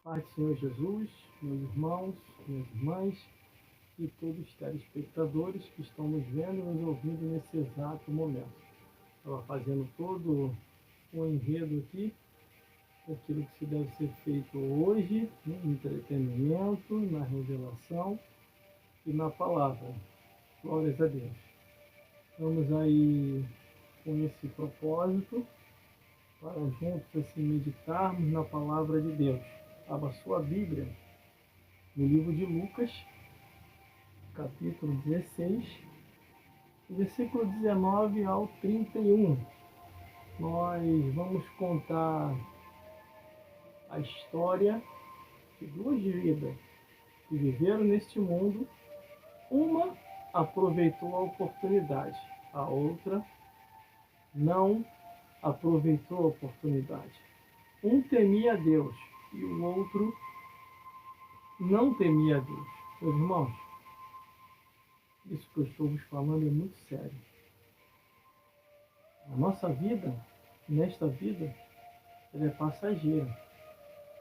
Pai do Senhor Jesus, meus irmãos, minhas irmãs e todos os telespectadores que estão nos vendo e nos ouvindo nesse exato momento. Estava fazendo todo o enredo aqui, aquilo que se deve ser feito hoje, no entretenimento, na revelação e na palavra. Glórias a Deus. Estamos aí com esse propósito para juntos assim meditarmos na palavra de Deus. Abra sua Bíblia no livro de Lucas, capítulo 16, versículo 19 ao 31. Nós vamos contar a história de duas vidas que viveram neste mundo. Uma aproveitou a oportunidade, a outra não aproveitou a oportunidade. Um temia a Deus e o outro não temia a Deus. Meus irmãos, isso que eu estou vos falando é muito sério. A nossa vida, nesta vida, ela é passageira.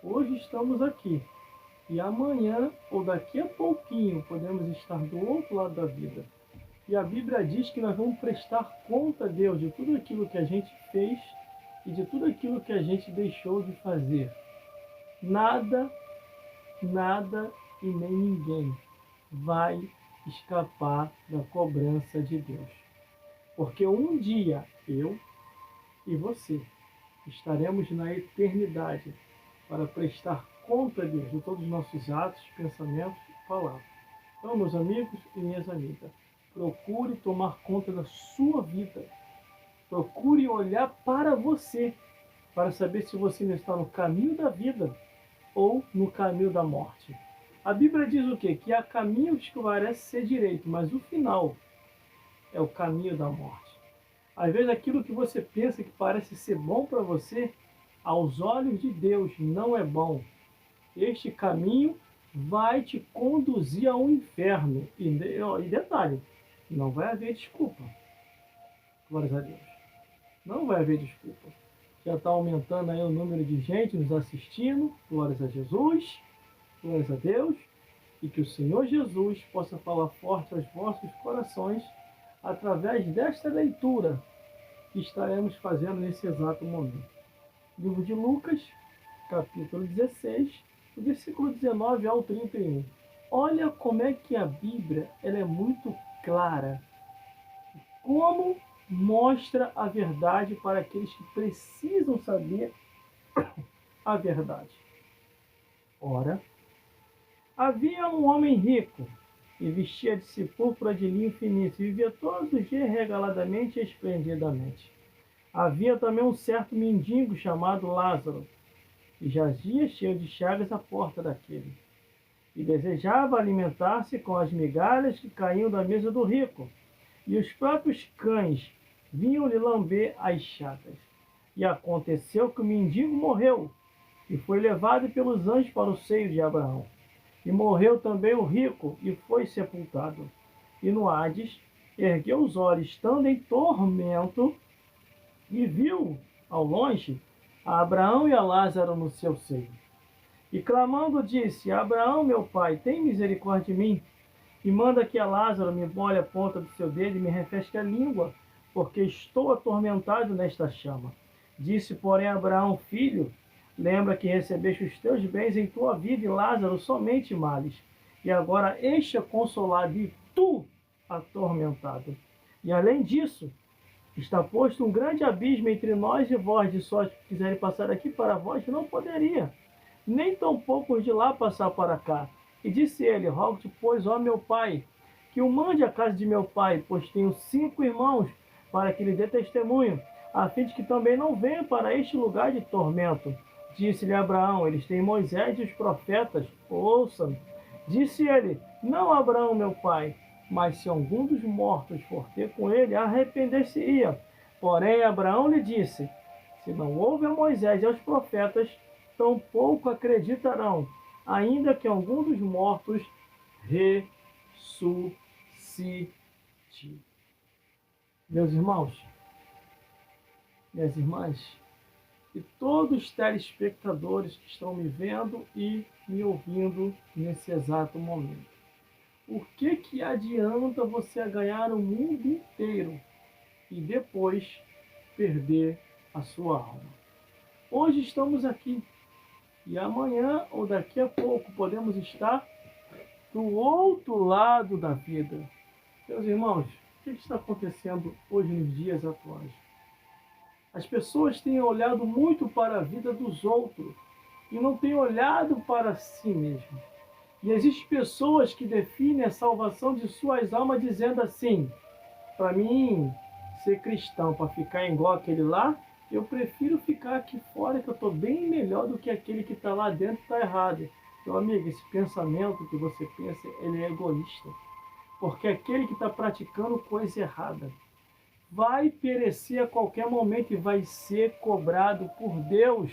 Hoje estamos aqui e amanhã ou daqui a pouquinho podemos estar do outro lado da vida. E a Bíblia diz que nós vamos prestar conta a Deus de tudo aquilo que a gente fez e de tudo aquilo que a gente deixou de fazer. Nada e nem ninguém vai escapar da cobrança de Deus. Porque um dia eu e você estaremos na eternidade para prestar conta a Deus de todos os nossos atos, pensamentos e palavras. Então, meus amigos e minhas amigas, procure tomar conta da sua vida. Procure olhar para você, para saber se você ainda está no caminho da vida ou no caminho da morte. A Bíblia diz o quê? Que há caminhos que parecem ser direito, mas o final é o caminho da morte. Às vezes aquilo que você pensa que parece ser bom para você, aos olhos de Deus não é bom. Este caminho vai te conduzir ao inferno. E detalhe, não vai haver desculpa. Glórias a Deus. Não vai haver desculpa. Já está aumentando aí o número de gente nos assistindo. Glórias a Jesus. Glórias a Deus. E que o Senhor Jesus possa falar forte aos vossos corações através desta leitura que estaremos fazendo nesse exato momento. Livro de Lucas, capítulo 16, do versículo 19 ao 31. Olha como é que a Bíblia ela é muito clara. Como mostra a verdade para aqueles que precisam saber a verdade. Ora, havia um homem rico e vestia-se púrpura de linho finíssimo e vivia todos os dias regaladamente e esplendidamente. Havia também um certo mendigo chamado Lázaro, e jazia cheio de chagas à porta daquele, e desejava alimentar-se com as migalhas que caíam da mesa do rico, e os próprios cães vinham-lhe lamber as chagas. E aconteceu que o mendigo morreu, e foi levado pelos anjos para o seio de Abraão. E morreu também o rico, e foi sepultado. E no Hades ergueu os olhos, estando em tormento, e viu, ao longe, a Abraão e a Lázaro no seu seio. E clamando disse: Abraão, meu pai, tem misericórdia de mim, e manda que a Lázaro me molhe a ponta do seu dedo e me refresque a língua, porque estou atormentado nesta chama. Disse, porém, Abraão: filho, lembra que recebeste os teus bens em tua vida, e Lázaro somente males. E agora este é consolado, e tu atormentado. E além disso, está posto um grande abismo entre nós e vós, de sorte que quiserem passar aqui para vós, não poderia, nem tampouco os de lá passar para cá. E disse ele: rogo-te, pois, ó meu pai, que o mande à casa de meu pai, pois tenho 5 irmãos, para que lhe dê testemunho, a fim de que também não venha para este lugar de tormento. Disse-lhe Abraão: eles têm Moisés e os profetas, ouçam. Disse ele: não, Abraão, meu pai, mas se algum dos mortos for ter com ele, arrepender-se-ia. Porém, Abraão lhe disse: se não houve a Moisés e aos profetas, tampouco acreditarão, ainda que algum dos mortos ressuscite. Meus irmãos, minhas irmãs, e todos os telespectadores que estão me vendo e me ouvindo nesse exato momento. O que adianta você ganhar o mundo inteiro e depois perder a sua alma? Hoje estamos aqui e amanhã ou daqui a pouco podemos estar do outro lado da vida. Meus irmãos, o que está acontecendo hoje nos dias atuais? As pessoas têm olhado muito para a vida dos outros e não têm olhado para si mesmo. E existem pessoas que definem a salvação de suas almas dizendo assim: para mim ser cristão, para ficar igual aquele lá, eu prefiro ficar aqui fora, que eu estou bem melhor do que aquele que está lá dentro está errado. Meu amigo, esse pensamento que você pensa, ele é egoísta. Porque aquele que está praticando coisa errada vai perecer a qualquer momento e vai ser cobrado por Deus.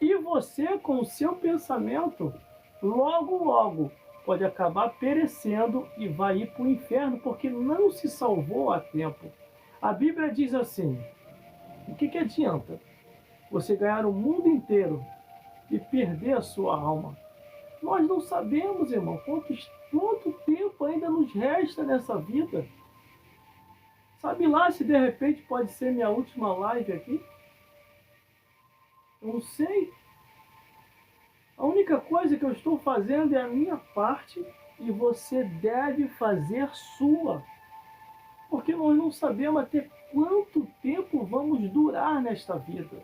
E você, com o seu pensamento, logo pode acabar perecendo e vai ir para o inferno, porque não se salvou a tempo. A Bíblia diz assim: o que adianta você ganhar o mundo inteiro e perder a sua alma? Nós não sabemos, irmão, quanto tempo ainda nos resta nessa vida. Sabe lá se de repente pode ser minha última live aqui? Eu não sei. A única coisa que eu estou fazendo é a minha parte e você deve fazer sua. Porque nós não sabemos até quanto tempo vamos durar nesta vida.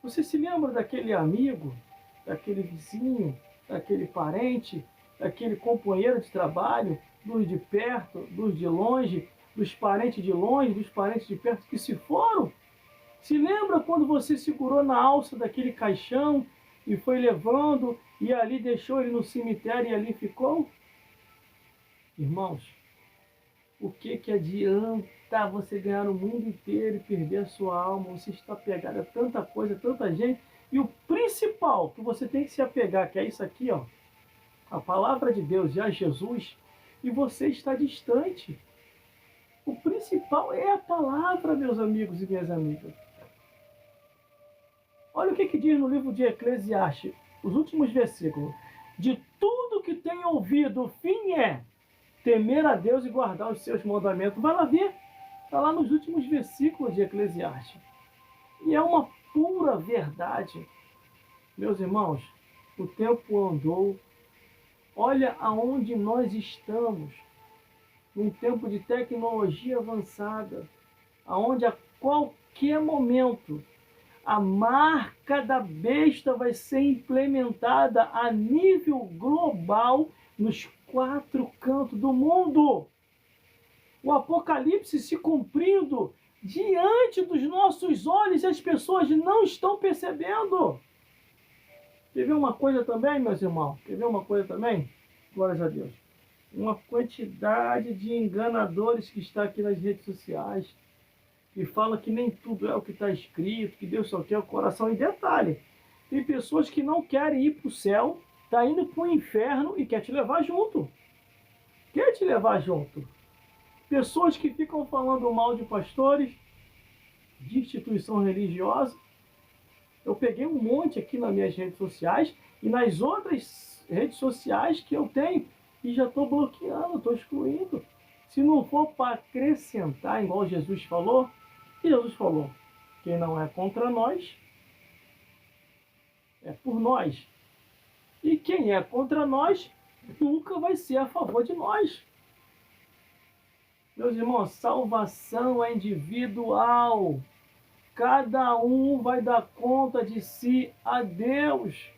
Você se lembra daquele amigo, daquele vizinho, daquele parente, daquele companheiro de trabalho, dos de perto, dos de longe, dos parentes de longe, dos parentes de perto que se foram? Se lembra quando você segurou na alça daquele caixão e foi levando e ali deixou ele no cemitério e ali ficou? Irmãos, o que adianta você ganhar o mundo inteiro e perder a sua alma? Você está apegado a tanta coisa, tanta gente. E o principal que você tem que se apegar, que é isso aqui, ó, a palavra de Deus e a Jesus, e você está distante. O principal é a palavra, meus amigos e minhas amigas. Olha o que diz no livro de Eclesiastes, os últimos versículos. De tudo que tem ouvido, o fim é temer a Deus e guardar os seus mandamentos. Vai lá ver. Está lá nos últimos versículos de Eclesiastes. E é uma pura verdade. Meus irmãos, o tempo andou. Olha aonde nós estamos. Num tempo de tecnologia avançada, aonde a qualquer momento a marca da besta vai ser implementada a nível global nos 4 cantos do mundo. O Apocalipse se cumprindo diante dos nossos olhos e as pessoas não estão percebendo. Quer ver uma coisa também, meus irmãos? Quer ver uma coisa também? Glórias a Deus. Uma quantidade de enganadores que está aqui nas redes sociais e fala que nem tudo é o que está escrito, que Deus só quer o coração. E detalhe, tem pessoas que não querem ir para o céu, tá indo para o inferno e quer te levar junto. Quer te levar junto. Pessoas que ficam falando mal de pastores, de instituição religiosa. Eu peguei um monte aqui nas minhas redes sociais e nas outras redes sociais que eu tenho e já estou bloqueando, estou excluindo. Se não for para acrescentar, igual Jesus falou, que Jesus falou, quem não é contra nós, é por nós. E quem é contra nós, nunca vai ser a favor de nós. Meus irmãos, salvação é individual. Cada um vai dar conta de si a Deus.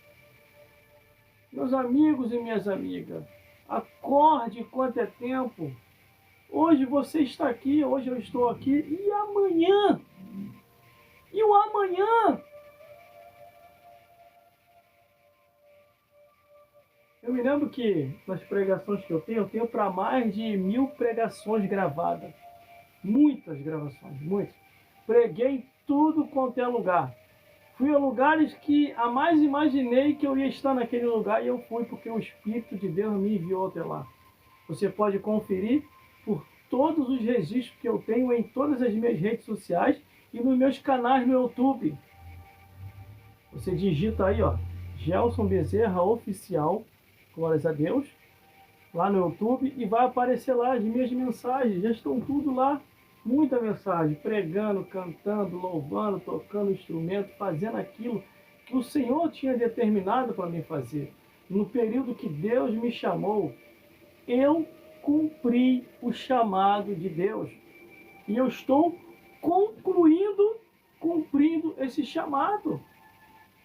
Meus amigos e minhas amigas, acorde quanto é tempo. Hoje você está aqui, hoje eu estou aqui, e amanhã? E o amanhã? Eu me lembro que nas pregações que eu tenho para mais de 1000 pregações gravadas. Muitas gravações, muitas. Preguei em tudo quanto é lugar. Fui a lugares que jamais imaginei que eu ia estar naquele lugar e eu fui porque o Espírito de Deus me enviou até lá. Você pode conferir por todos os registros que eu tenho em todas as minhas redes sociais e nos meus canais no YouTube. Você digita aí, ó, Gelson Bezerra Oficial, glórias a Deus, lá no YouTube, e vai aparecer lá as minhas mensagens, já estão tudo lá, muita mensagem, pregando, cantando, louvando, tocando instrumento, fazendo aquilo que o Senhor tinha determinado para mim fazer. No período que Deus me chamou, eu cumpri o chamado de Deus. E eu estou cumprindo esse chamado.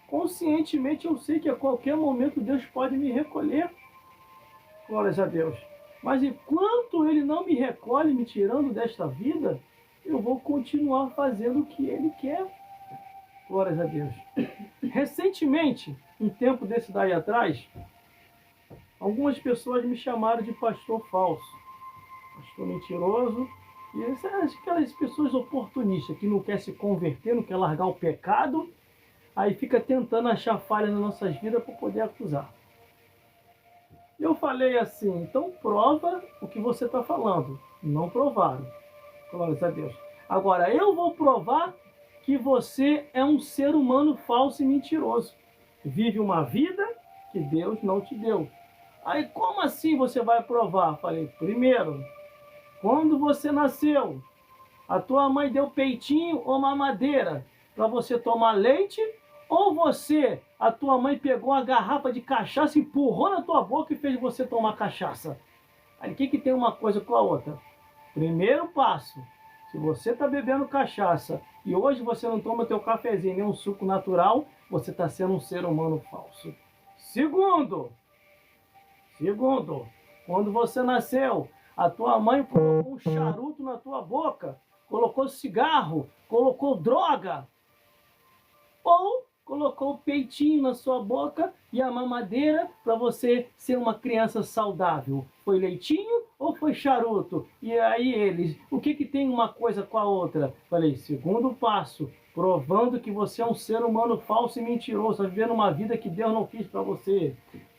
Conscientemente eu sei que a qualquer momento Deus pode me recolher. Glórias a Deus. Mas enquanto Ele não me recolhe, me tirando desta vida, eu vou continuar fazendo o que Ele quer. Glórias a Deus. Recentemente, um tempo desse daí atrás, algumas pessoas me chamaram de pastor falso, pastor mentiroso, e aquelas pessoas oportunistas que não quer se converter, não quer largar o pecado, aí fica tentando achar falha nas nossas vidas para poder acusar. Eu falei assim, então prova o que você está falando. Não provaram. Glórias a Deus. Agora, eu vou provar que você é um ser humano falso e mentiroso. Vive uma vida que Deus não te deu. Aí, como assim você vai provar? Falei, primeiro, quando você nasceu, a tua mãe deu peitinho ou mamadeira para você tomar leite? Ou a tua mãe pegou uma garrafa de cachaça, empurrou na tua boca e fez você tomar cachaça? Aí, o que tem uma coisa com a outra? Primeiro passo, se você está bebendo cachaça e hoje você não toma teu cafezinho nem um suco natural, você está sendo um ser humano falso. Segundo, quando você nasceu, a tua mãe colocou um charuto na tua boca, colocou cigarro, colocou droga, ou colocou o peitinho na sua boca e a mamadeira para você ser uma criança saudável. Foi leitinho ou foi charuto? E aí eles, o que tem uma coisa com a outra? Falei, segundo passo, provando que você é um ser humano falso e mentiroso, vivendo uma vida que Deus não quis para você.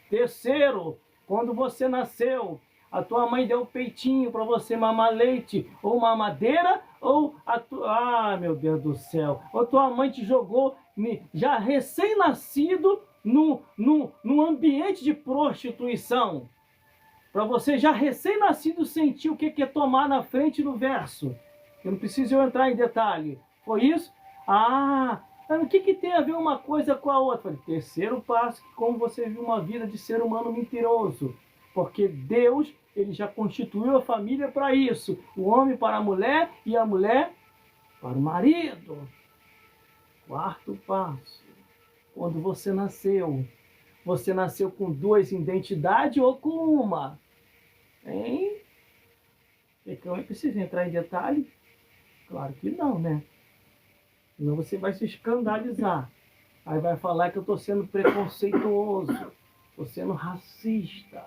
Terceiro, quando você nasceu, a tua mãe deu peitinho para você mamar leite ou mamadeira, ou meu Deus do céu, ou tua mãe te jogou já recém-nascido num ambiente de prostituição, para você já recém-nascido sentir o que é tomar na frente do verso. Eu não preciso entrar em detalhe. Foi isso? O que tem a ver uma coisa com a outra? Falei, terceiro passo, como você viu uma vida de ser humano mentiroso. Porque Deus, Ele já constituiu a família para isso. O homem para a mulher e a mulher para o marido. Quarto passo, quando você nasceu com duas identidades ou com uma? Hein? Eu preciso entrar em detalhe? Claro que não, né? Senão você vai se escandalizar. Aí vai falar que eu estou sendo preconceituoso, estou sendo racista,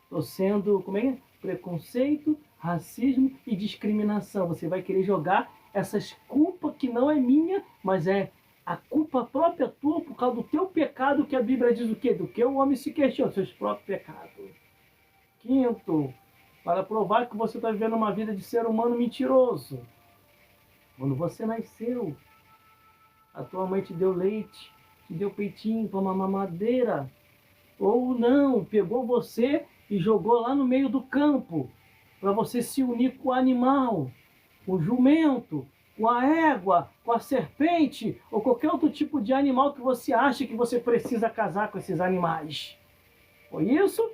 estou sendo, preconceito, racismo e discriminação. Você vai querer jogar essas culpas que não é minha, mas é a culpa própria tua por causa do teu pecado, que a Bíblia diz o quê? Do que o homem se questiona, seus próprios pecados. Quinto, para provar que você está vivendo uma vida de ser humano mentiroso. Quando você nasceu, a tua mãe te deu leite, te deu peitinho para uma mamadeira. Ou não, pegou você e jogou lá no meio do campo, para você se unir com o animal, com o jumento, com a égua, com a serpente, ou qualquer outro tipo de animal que você acha que você precisa casar com esses animais. Foi isso?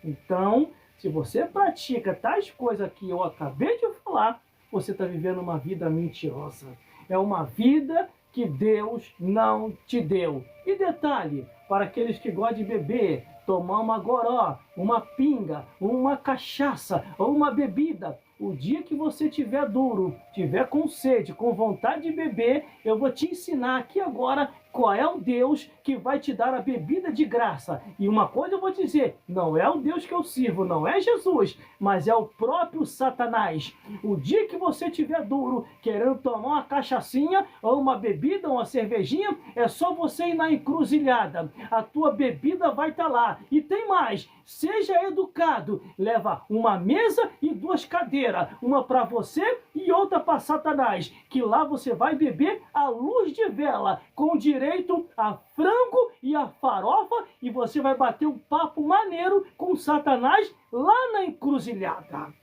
Então, se você pratica tais coisas que eu acabei de falar, você está vivendo uma vida mentirosa. É uma vida que Deus não te deu. E detalhe, para aqueles que gostam de beber, tomar uma goró, uma pinga, uma cachaça ou uma bebida, o dia que você tiver duro, tiver com sede, com vontade de beber, eu vou te ensinar aqui agora qual é o Deus que vai te dar a bebida de graça. E uma coisa eu vou dizer, não é o Deus que eu sirvo, não é Jesus, mas é o próprio Satanás. O dia que você tiver duro, querendo tomar uma cachaçinha, ou uma bebida, ou uma cervejinha, é só você ir na encruzilhada. A tua bebida vai estar lá. E tem mais, seja educado, leva uma mesa e duas cadeiras, uma para você e outra para Satanás, que lá você vai beber à luz de vela, com direito direito a frango e a farofa e você vai bater um papo maneiro com Satanás lá na encruzilhada.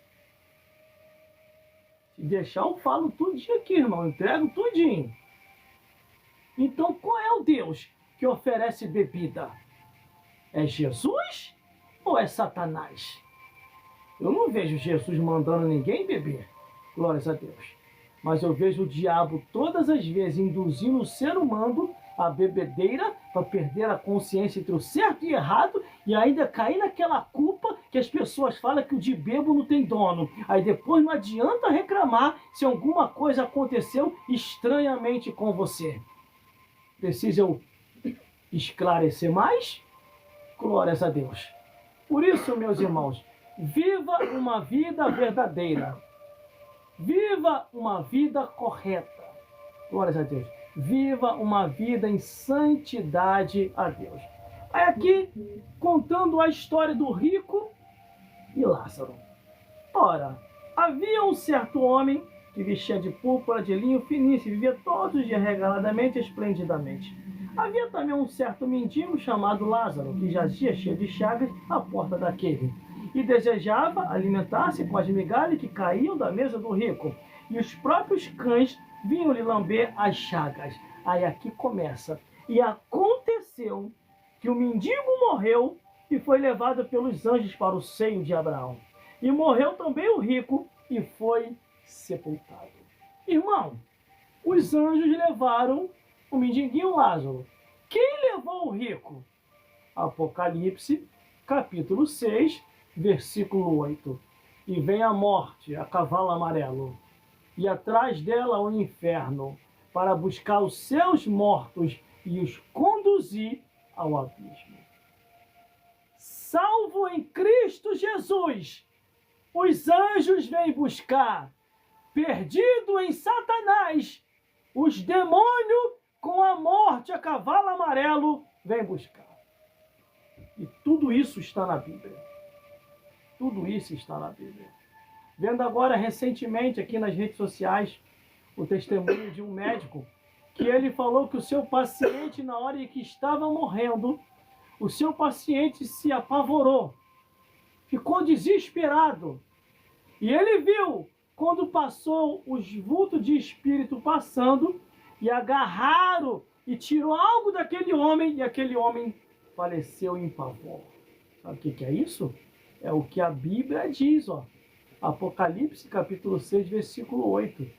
Se deixar, eu falo tudinho aqui, irmão. Entrego tudinho. Então, qual é o Deus que oferece bebida? É Jesus ou é Satanás? Eu não vejo Jesus mandando ninguém beber. Glórias a Deus. Mas eu vejo o diabo todas as vezes induzindo o ser humano à bebedeira para perder a consciência entre o certo e errado e ainda cair naquela culpa que as pessoas falam que o de bebo não tem dono. Aí depois não adianta reclamar se alguma coisa aconteceu estranhamente com você. Precisa eu esclarecer mais? Glórias a Deus. Por isso, meus irmãos, viva uma vida verdadeira. Viva uma vida correta. Glórias a Deus. Viva uma vida em santidade a Deus. Aí aqui, contando a história do rico e Lázaro. Ora, havia um certo homem que vestia de púrpura de linho finíssimo e vivia todos os dias regaladamente e esplendidamente. Havia também um certo mendigo chamado Lázaro, que jazia cheio de chagas à porta daquele, e desejava alimentar-se com as migalhas que caíam da mesa do rico, e os próprios cães vinham-lhe lamber as chagas. Aí aqui começa. E aconteceu que o mendigo morreu e foi levado pelos anjos para o seio de Abraão. E morreu também o rico e foi sepultado. Irmão, os anjos levaram o mendiguinho Lázaro. Quem levou o rico? Apocalipse, capítulo 6, versículo 8. E vem a morte, a cavalo amarelo, e atrás dela o inferno, para buscar os seus mortos e os conduzir ao abismo. Salvo em Cristo Jesus, os anjos vêm buscar, perdido em Satanás, os demônios com a morte a cavalo amarelo vêm buscar. E tudo isso está na Bíblia. Tudo isso está na Bíblia. Vendo agora recentemente aqui nas redes sociais o testemunho de um médico que ele falou que o seu paciente, na hora em que estava morrendo, o seu paciente se apavorou, ficou desesperado. E ele viu quando passou os vultos de espírito passando e agarraram e tirou algo daquele homem e aquele homem faleceu em pavor. Sabe o que é isso? É o que a Bíblia diz, ó. Apocalipse capítulo 6, versículo 8.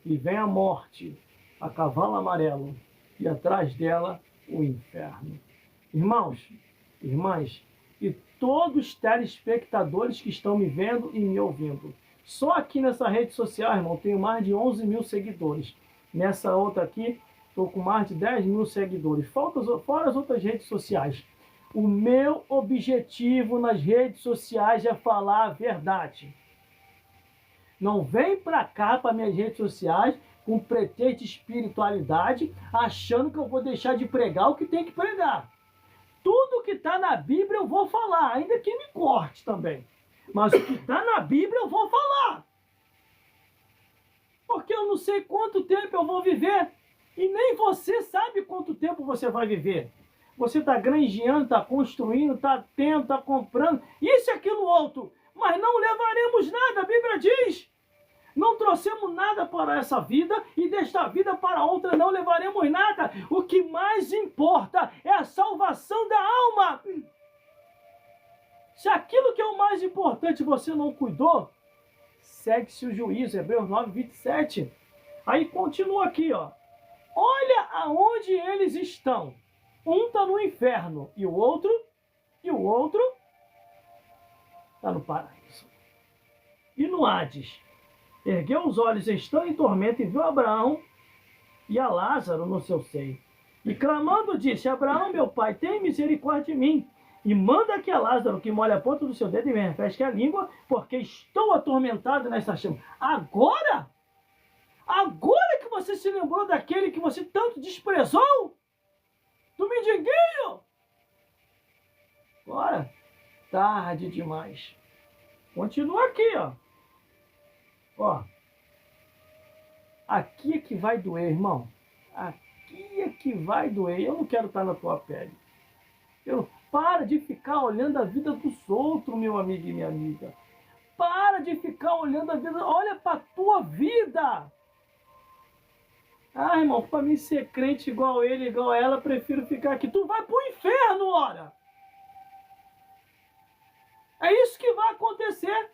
E vem a morte, a cavalo amarelo, e atrás dela o inferno. Irmãos, irmãs, e todos os telespectadores que estão me vendo e me ouvindo. Só aqui nessa rede social, irmão, tenho mais de 11 mil seguidores. Nessa outra aqui, estou com mais de 10 mil seguidores. Fora as outras redes sociais. O meu objetivo nas redes sociais é falar a verdade. Não vem para cá, para minhas redes sociais, com pretexto de espiritualidade, achando que eu vou deixar de pregar o que tem que pregar. Tudo que está na Bíblia eu vou falar, ainda que me corte também. Mas o que está na Bíblia eu vou falar. Porque eu não sei quanto tempo eu vou viver. E nem você sabe quanto tempo você vai viver. Você está granjeando, está construindo, está tendo, está comprando, isso e aquilo outro. Mas não levaremos nada, a Bíblia diz. Não trouxemos nada para essa vida e desta vida para outra não levaremos nada. O que mais importa é a salvação da alma. Se aquilo que é o mais importante você não cuidou, segue-se o juízo, Hebreus 9, 27. Aí continua aqui, ó. Olha aonde eles estão. Um está no inferno e o outro está no paraíso. E no Hades, ergueu os olhos, estando em tormento, e viu Abraão e a Lázaro no seu seio. E clamando disse: Abraão, meu pai, tem misericórdia de mim, e manda que a Lázaro, que molhe a ponta do seu dedo e me refresque a língua, porque estou atormentado nesta chama. Agora? Agora que você se lembrou daquele que você tanto desprezou? Do mendiguinho? Agora, tarde demais. Continua aqui, ó. Ó. Aqui é que vai doer, irmão. Aqui dia que vai doer. Eu não quero estar na tua pele. Para de ficar olhando a vida dos outros, meu amigo e minha amiga. Para de ficar olhando a vida. Olha para a tua vida. Ah, irmão, para mim ser crente igual ele, igual ela, prefiro ficar aqui. Tu vai pro inferno, ora. É isso que vai acontecer.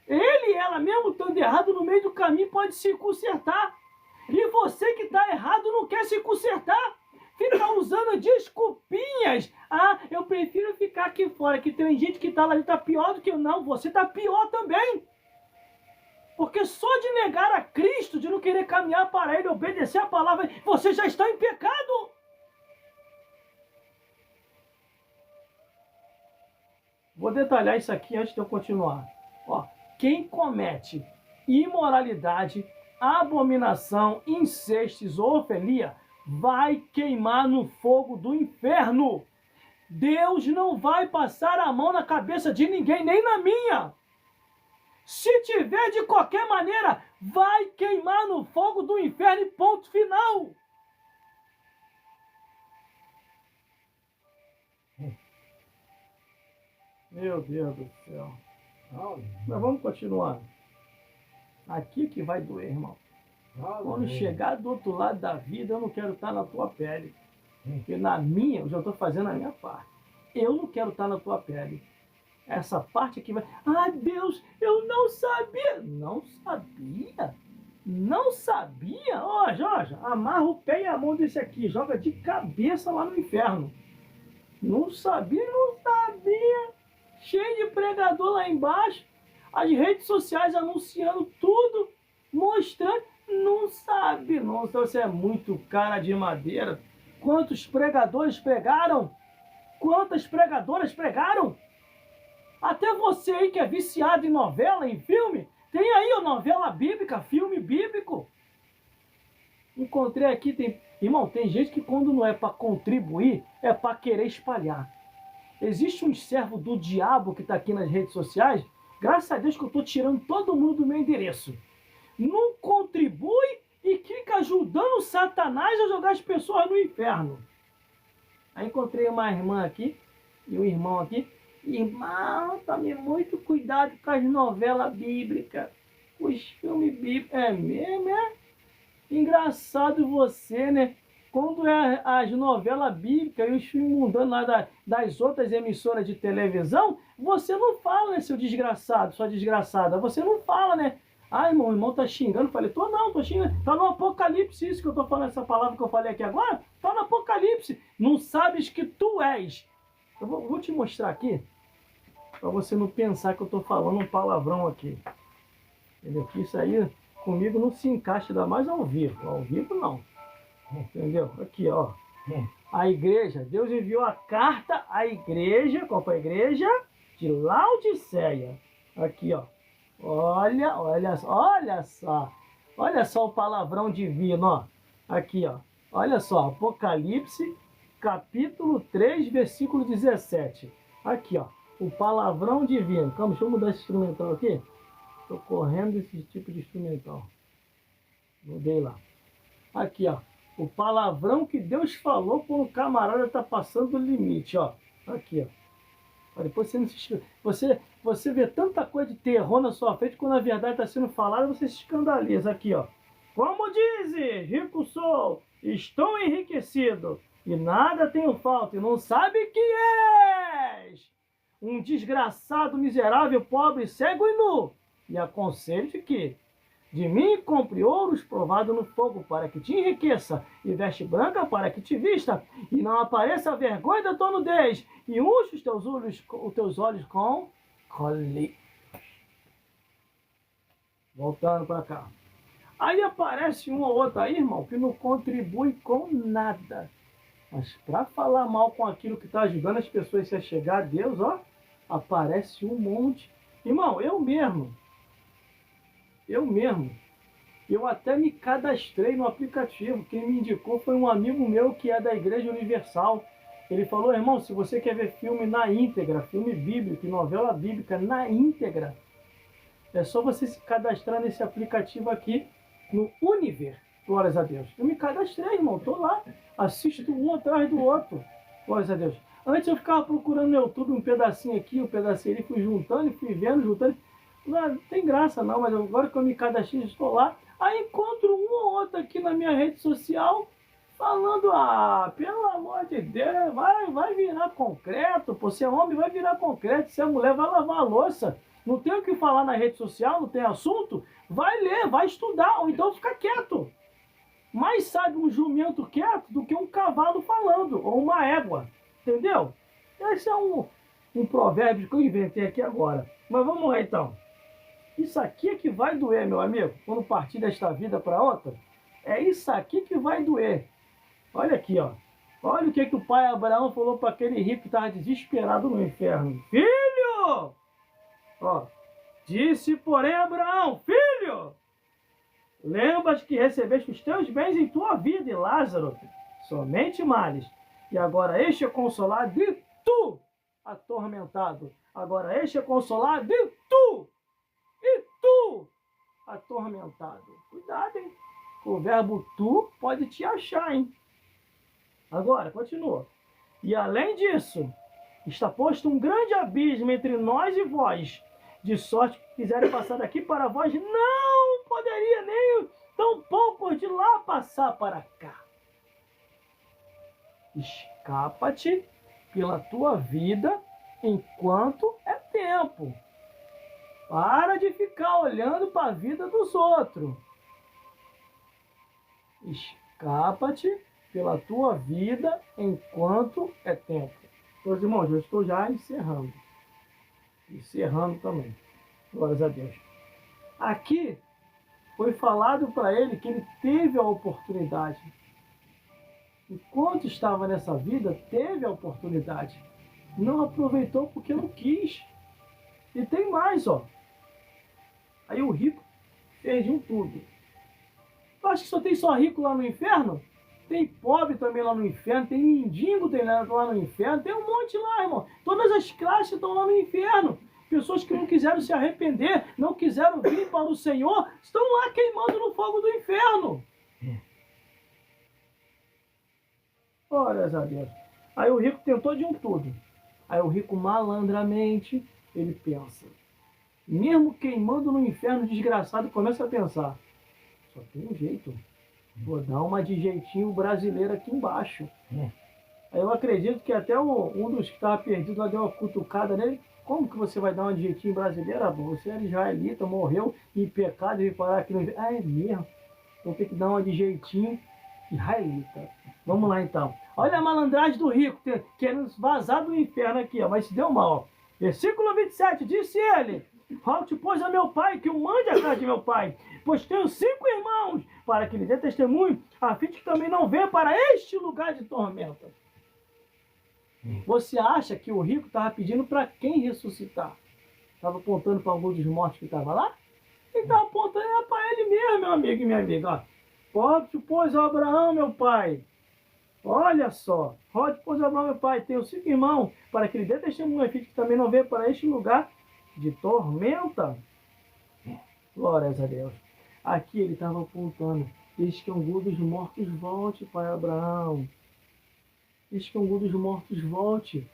Ele e ela, mesmo estando errado no meio do caminho, pode se consertar. E você que está errado não quer se consertar. Fica usando desculpinhas. Ah, eu prefiro ficar aqui fora, que tem gente que está lá e está pior do que eu. Não, você está pior também. Porque só de negar a Cristo, de não querer caminhar para Ele, obedecer a palavra, você já está em pecado. Vou detalhar isso aqui antes de eu continuar. Ó, quem comete imoralidade, abominação, incesto, zoofilia, vai queimar no fogo do inferno. Deus não vai passar a mão na cabeça de ninguém, nem na minha. Se tiver de qualquer maneira, vai queimar no fogo do inferno e ponto final. Meu Deus do céu. Mas vamos continuar. Aqui que vai doer, irmão. Quando chegar do outro lado da vida, eu não quero estar na tua pele. Porque na minha, eu já estou fazendo a minha parte. Eu não quero estar na tua pele. Essa parte aqui vai... Ah, Deus, eu não sabia. Não sabia? Não sabia? Ó, Jorge, amarra o pé e a mão desse aqui. Joga de cabeça lá no inferno. Não sabia, não sabia. Cheio de pregador lá embaixo. As redes sociais anunciando tudo. Mostrando. Não sabe. Nossa, você é muito cara de madeira. Quantos pregadores pregaram? Quantas pregadoras pregaram? Até você aí que é viciado em novela, em filme, tem aí a novela bíblica, filme bíblico. Encontrei aqui, irmão, tem gente que quando não é para contribuir, é para querer espalhar. Existe um servo do diabo que está aqui nas redes sociais, graças a Deus que eu estou tirando todo mundo do meu endereço. Não contribui e fica ajudando o Satanás a jogar as pessoas no inferno. Aí encontrei uma irmã aqui e um irmão aqui. Irmão, tome muito cuidado com as novelas bíblicas, os filmes bíblicos. É mesmo, é? Engraçado você, né? Quando é as novelas bíblicas e os filmes mundanos lá das outras emissoras de televisão, você não fala, né, seu desgraçado, sua desgraçada. Você não fala, né? Ah, irmão, o irmão tá xingando. Falei, tô xingando. Tá no Apocalipse isso que eu tô falando, essa palavra que eu falei aqui agora. Tá no Apocalipse. Não sabes que tu és. Eu vou te mostrar aqui, para você não pensar que eu estou falando um palavrão aqui. Entendeu? Que isso aí comigo não se encaixa, ainda mais ao vivo. Ao vivo não. Entendeu? Aqui, ó. A igreja, Deus enviou a carta à igreja. Qual foi a igreja? De Laodiceia. Aqui, ó. Olha só. Olha só o palavrão divino, ó. Aqui, ó. Olha só, Apocalipse, capítulo 3, versículo 17. Aqui, ó. O palavrão divino. Calma, deixa eu mudar esse instrumental aqui. Estou correndo desse tipo de instrumental. Mudei lá. Aqui, ó. O palavrão que Deus falou quando o camarada está passando do limite, ó. Aqui, ó. Depois você não se... Você vê tanta coisa de terror na sua frente, quando a verdade está sendo falada, você se escandaliza. Aqui, ó. Como dizes, rico sou, estou enriquecido, e nada tenho falta, e não sabe que és um desgraçado, miserável, pobre, cego e nu. E aconselho-te que de mim compre ouros provado no fogo, para que te enriqueça, e veste branca para que te vista, e não apareça a vergonha da tua nudez, e unge os teus olhos com colírio. Voltando para cá. Aí aparece um ou outro aí, irmão, que não contribui com nada. Mas para falar mal com aquilo que está ajudando as pessoas a se chegar a Deus, ó, aparece um monte. Irmão, eu mesmo, eu até me cadastrei no aplicativo. Quem me indicou foi um amigo meu que é da Igreja Universal. Ele falou, irmão, se você quer ver filme na íntegra, filme bíblico, novela bíblica na íntegra, é só você se cadastrar nesse aplicativo aqui, no Univer. Glórias a Deus. Eu me cadastrei, irmão. Tô lá. Assisto um atrás do outro. Glórias a Deus. Antes eu ficava procurando no YouTube um pedacinho aqui, um pedacinho ali, fui juntando e fui vendo, juntando. Não tem graça não, mas agora que eu me cadastrei, estou lá. Aí encontro um ou outro aqui na minha rede social falando, pelo amor de Deus, vai virar concreto, pô, se é homem vai virar concreto, se é mulher vai lavar a louça. Não tem o que falar na rede social, não tem assunto, vai ler, vai estudar, ou então fica quieto. Mais sabe um jumento quieto do que um cavalo falando, ou uma égua, entendeu? Esse é um provérbio que eu inventei aqui agora. Mas vamos lá então. Isso aqui é que vai doer, meu amigo, quando partir desta vida para outra. É isso aqui que vai doer. Olha aqui, ó. Olha o que o pai Abraão falou para aquele rico que estava desesperado no inferno. Filho! Ó, disse, porém, Abraão, filho! Lembras que recebeste os teus bens em tua vida, e Lázaro somente males. E agora este é consolado e tu atormentado. Agora este é consolado e tu atormentado. Cuidado, hein? O verbo tu pode te achar, hein? Agora, continua. E além disso, está posto um grande abismo entre nós e vós, de sorte que quiserem passar daqui para vós, não poderia nem tão pouco de lá passar para cá. Escapa-te pela tua vida enquanto é tempo. Para de ficar olhando para a vida dos outros. Escapa-te pela tua vida enquanto é tempo. Meus irmãos, eu estou já encerrando. Encerrando também. Glórias a Deus. Aqui foi falado para ele que ele teve a oportunidade. Enquanto estava nessa vida, teve a oportunidade. Não aproveitou porque não quis. E tem mais, ó. Aí o rico fez de um tudo. Eu acho que só tem só rico lá no inferno? Tem pobre também lá no inferno, tem mendigo lá no inferno, tem um monte lá, irmão. Todas as classes estão lá no inferno. Pessoas que não quiseram se arrepender, não quiseram vir para o Senhor, estão lá queimando no fogo do inferno. Glórias a Deus. Aí o rico tentou de um tudo. Aí o rico malandramente, ele pensa. Mesmo queimando no inferno, desgraçado, começa a pensar. Só tem um jeito. Vou dar uma de jeitinho brasileiro aqui embaixo. Aí eu acredito que até um dos que estava perdido lá deu uma cutucada nele. Como que você vai dar uma de jeitinho brasileiro? Você era israelita, morreu em pecado e veio parar aqui no inferno. É mesmo. Então tem que dar uma de jeitinho israelita. Vamos lá então. Olha a malandragem do rico, querendo vazar do inferno aqui, ó, mas se deu mal. Versículo 27, disse ele: rogo-te, pois, a meu pai, que o mande à casa de meu pai, pois tenho 5 irmãos, para que lhe dê testemunho, a fim de que também não venha para este lugar de tormenta. Você acha que o rico estava pedindo para quem ressuscitar? Estava apontando para algum dos mortos que estava lá? Ele estava apontando para ele mesmo, meu amigo e minha amiga. Rogo-te, pois, a Abraão, meu pai. Olha só. Rogo-te, pois, a Abraão, meu pai, tenho 5 irmãos, para que lhe dê testemunho, a fim de que também não venha para este lugar de tormenta. Glórias a Deus. Aqui ele estava apontando: desde que algum dos mortos volte, pai Abraão. Desde que algum dos mortos volte.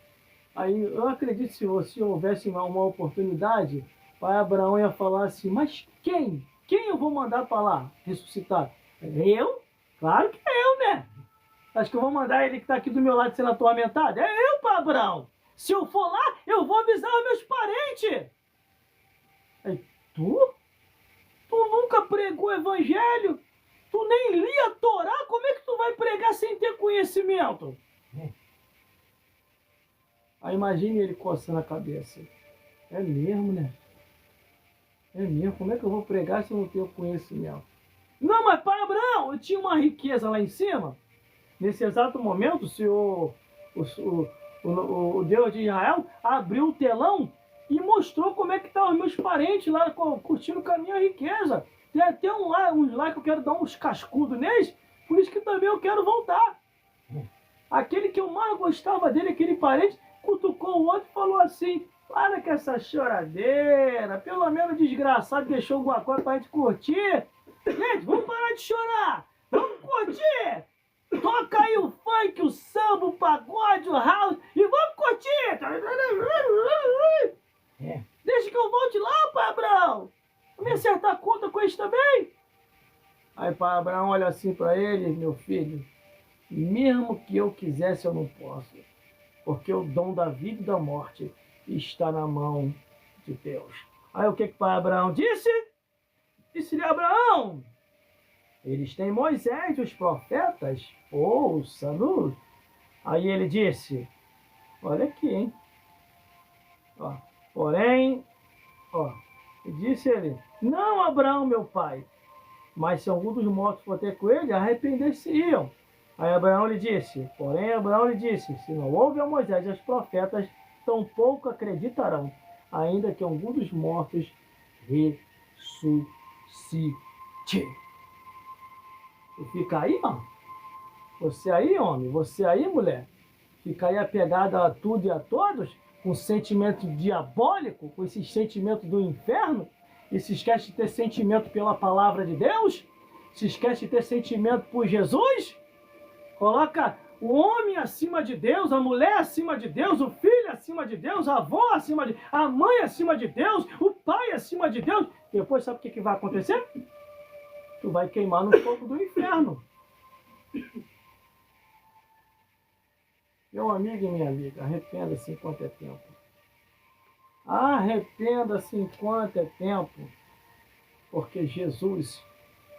Aí eu acredito que se houvesse uma oportunidade, pai Abraão ia falar assim: mas quem? Quem eu vou mandar para lá ressuscitar? Eu? Claro que é eu, né? Acho que eu vou mandar ele que está aqui do meu lado sendo atormentado? É eu, pai Abraão. Se eu for lá, eu vou avisar os meus parentes. Aí, tu? Tu nunca pregou o evangelho? Tu nem lia a Torá? Como é que tu vai pregar sem ter conhecimento? Aí imagine ele coçando a cabeça. É mesmo, né? É mesmo. Como é que eu vou pregar se eu não tenho conhecimento? Não, mas pai Abraão, eu tinha uma riqueza lá em cima. Nesse exato momento, se o Deus de Israel abriu o telão e mostrou como é que estavam os meus parentes lá curtindo com a minha riqueza. Tem até uns lá que eu quero dar uns cascudos neles, por isso que também eu quero voltar. Aquele que eu mais gostava dele, aquele parente, cutucou o outro e falou assim: para com essa choradeira, pelo menos desgraçado deixou alguma coisa pra gente curtir. Gente, vamos parar de chorar. curtir! Toca aí o funk, o samba, o pagode, o house e vamos curtir! Deixa que eu volte lá, pai Abraão! Vamos acertar a conta com eles também? Aí pai Abraão olha assim para ele: meu filho, mesmo que eu quisesse eu não posso, porque o dom da vida e da morte está na mão de Deus. Aí o que pai Abraão disse? Disse-lhe Abraão: eles têm Moisés e os profetas, ouça-nos. Aí ele disse: olha aqui, hein? Ó, porém, ó, disse ele: não, Abraão, meu pai, mas se algum dos mortos for ter com ele, arrepender-se-iam. Aí Abraão lhe disse: porém, Abraão lhe disse: se não houve a Moisés e os profetas, tampouco acreditarão, ainda que algum dos mortos ressuscite. Tu fica aí, ó. Você aí, homem, você aí, mulher, fica aí apegada a tudo e a todos, com sentimento diabólico, com esse sentimento do inferno, e se esquece de ter sentimento pela palavra de Deus, se esquece de ter sentimento por Jesus, coloca o homem acima de Deus, a mulher acima de Deus, o filho acima de Deus, a avó acima de Deus, a mãe acima de Deus, o pai acima de Deus. Depois sabe o que vai acontecer? Tu vai queimar no fogo do inferno. Meu amigo e minha amiga, arrependa-se enquanto é tempo. Arrependa-se enquanto é tempo, porque Jesus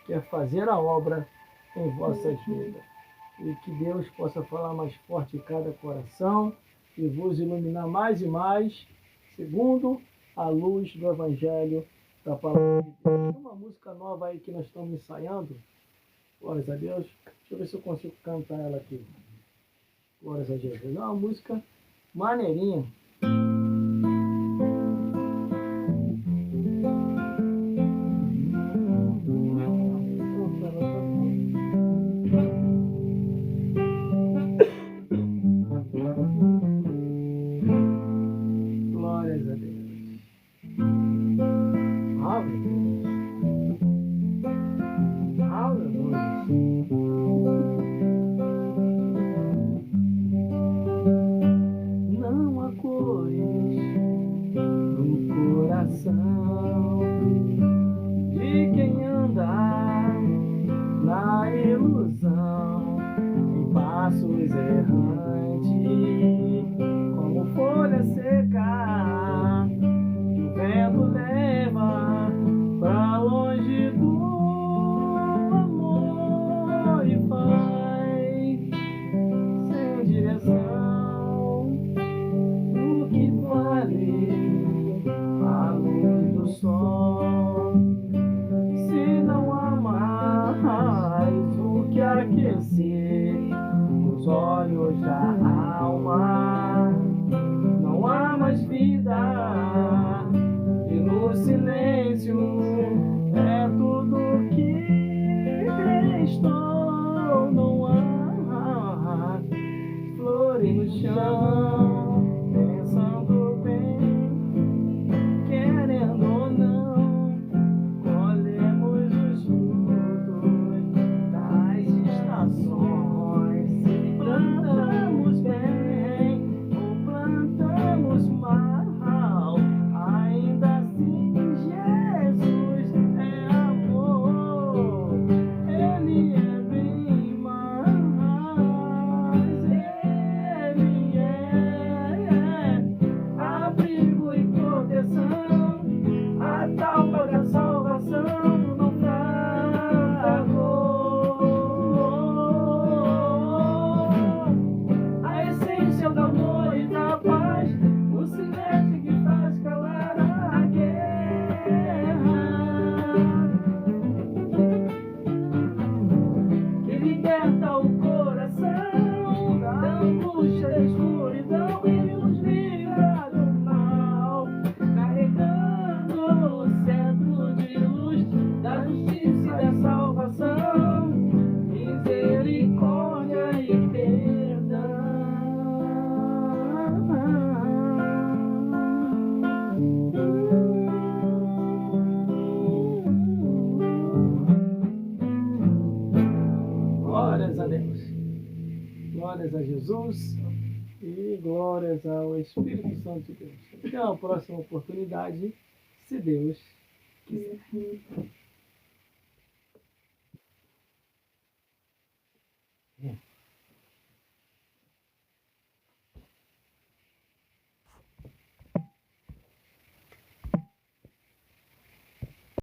quer fazer a obra em vossas vidas. E que Deus possa falar mais forte em cada coração e vos iluminar mais e mais, segundo a luz do Evangelho da Palavra de Deus. Tem uma música nova aí que nós estamos ensaiando. Glórias a Deus. Deixa eu ver se eu consigo cantar ela aqui. Glórias a Jesus. É uma música maneirinha. Glórias a Deus. Não há cores no coração de quem anda na ilusão, em passos errantes, como folha seca, que o vento leva pra longe do amor e vai sem direção. O que vale a luz do sol se não há mais o que aquecer os olhos da alma? Não há mais vida e no silêncio é tudo que restou. Não há flores no chão, pensando bem, querendo ou não, colhemos os frutos das estações. Se plantamos bem ou plantamos mal, ainda assim Jesus é amor. Ele é bem mais, Ele é abrigo e proteção, a tábua da salvação não travou. A essência do amor e da paz, o silêncio Glórias a Jesus e glórias ao Espírito Santo de Deus. Até a próxima oportunidade, se Deus quiser.